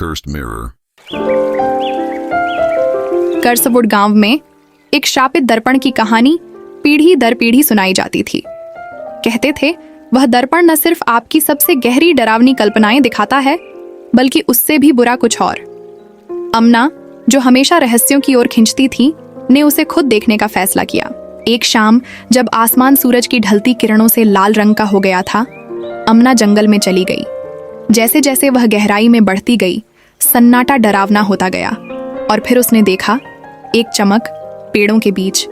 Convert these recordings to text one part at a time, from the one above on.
cursed mirror. करसवुड गांव में एक शापित दर्पण की कहानी पीढ़ी दर पीढ़ी सुनाई जाती थी। कहते थे वह दर्पण न सिर्फ आपकी सबसे गहरी डरावनी कल्पनाएं दिखाता है, बल्कि उससे भी बुरा कुछ और। अमना, जो हमेशा रहस्यों की ओर खिंचती थी, ने उसे खुद देखने का फैसला किया। एक शाम जब आसमान सूरज की ढलती किरणों से लाल रंग का हो गया था, अमना जंगल में चली गई। जैसे जैसे वह गहराई में बढ़ती गई, सन्नाटा डरावना होता गया। और फिर उसने देखा एक चमक पेड़ों के बीच,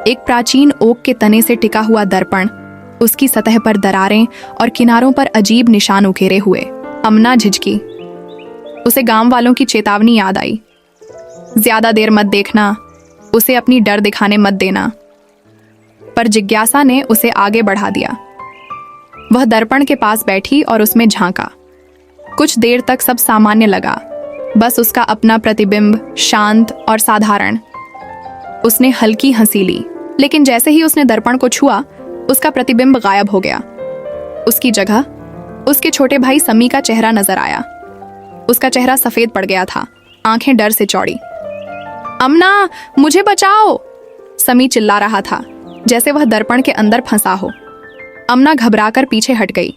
एक प्राचीन ओक के तने से टिका हुआ दर्पण, उसकी सतह पर दरारें और किनारों पर अजीब निशान उकेरे हुए। अमना झिझकी। उसे गांव वालों की चेतावनी याद आई, ज्यादा देर मत देखना, उसे अपनी डर दिखाने मत देना। पर जिज्ञासा ने उसे आगे बढ़ा दिया। वह दर्पण के पास बैठी और उसमें झांका। कुछ देर तक सब सामान्य लगा, बस उसका अपना प्रतिबिंब, शांत और साधारण। उसने हल्की हंसी ली, लेकिन जैसे ही उसने दर्पण को छुआ, उसका प्रतिबिंब गायब हो गया। उसकी जगह उसके छोटे भाई समी का चेहरा नजर आया। उसका चेहरा सफेद पड़ गया था, आंखें डर से चौड़ी। अमना, मुझे बचाओ! समी चिल्ला रहा था, जैसे वह दर्पण के अंदर फंसा हो। अमना घबराकर पीछे हट गई।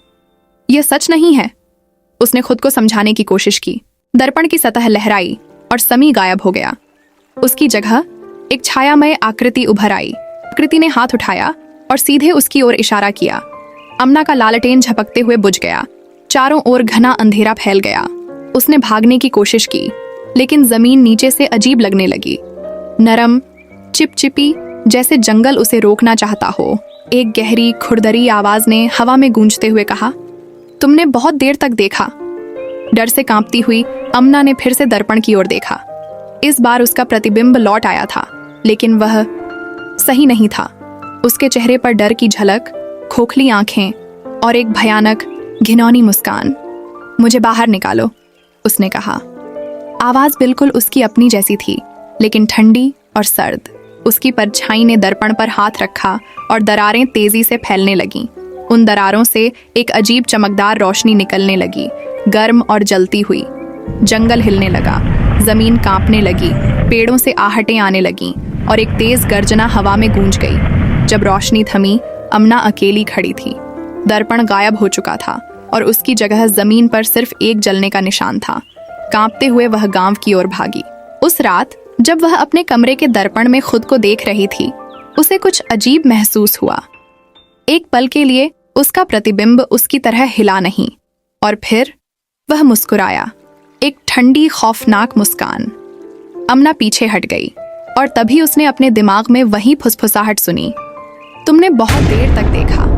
यह सच नहीं है, उसने खुद को समझाने की कोशिश की। दर्पण की सतह लहराई और समी गायब हो गया। उसकी जगह एक छायामय आकृति उभर आई। आकृति ने हाथ उठाया और सीधे उसकी ओर इशारा किया। अमना का लालटेन झपकते हुए बुझ गया। चारों ओर घना अंधेरा फैल गया। उसने भागने की कोशिश की, लेकिन जमीन नीचे से अजीब लगने लगी, नरम, चिपचिपी, जैसे जंगल उसे रोकना चाहता हो। एक गहरी खुरदरी आवाज ने हवा में गूंजते हुए कहा, तुमने बहुत देर तक देखा। डर से कांपती हुई अमना ने फिर से दर्पण की ओर देखा। इस बार उसका प्रतिबिंब लौट आया था, लेकिन वह सही नहीं था। उसके चेहरे पर डर की झलक, खोखली आंखें और एक भयानक, घिनौनी मुस्कान। मुझे बाहर निकालो, उसने कहा। आवाज बिल्कुल उसकी अपनी जैसी थी, लेकिन ठंडी और सर्द। उसकी परछाई ने दर्पण पर हाथ रखा और दरारें तेजी से फैलने लगीं। उन दरारों से एक अजीब चमकदार रोशनी निकलने लगी, गर्म और जलती हुई। जंगल हिलने लगा, जमीन कांपने लगी, पेड़ों से आहटें आने लगीं और एक तेज गर्जना हवा में गूंज गई। जब रोशनी थमी, अमना अकेली खड़ी थी। दर्पण गायब हो चुका था और उसकी जगह जमीन पर सिर्फ एक जलने का निशान था। कांपते हुए वह गांव की ओर भागी। उस रात जब वह अपने कमरे के दर्पण में खुद को देख रही थी, उसे कुछ अजीब महसूस हुआ। एक पल के लिए उसका प्रतिबिंब उसकी तरह हिला नहीं, और फिर वह मुस्कुराया, एक ठंडी खौफनाक मुस्कान। अमना पीछे हट गई और तभी उसने अपने दिमाग में वही फुसफुसाहट सुनी, तुमने बहुत देर तक देखा।